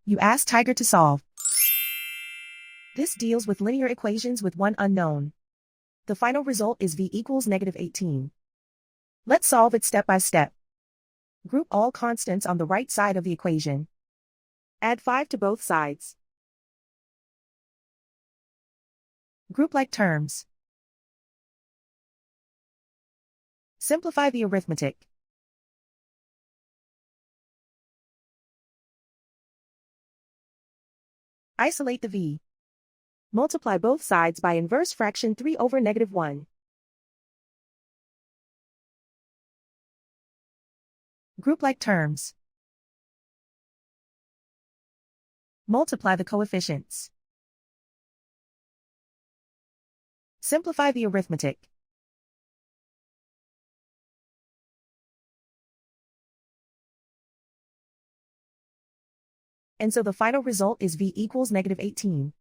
You ask Tiger to solve. This deals with linear equations with one unknown. The final result is v equals -18. Let's solve it step by step. Group all constants on the right side of the equation. Add 5 to both sides. Group like terms. Simplify the arithmetic. Isolate the v. Multiply both sides by inverse fraction 3 over -1. Group like terms. Multiply the coefficients. Simplify the arithmetic. And so the final result is v equals -18.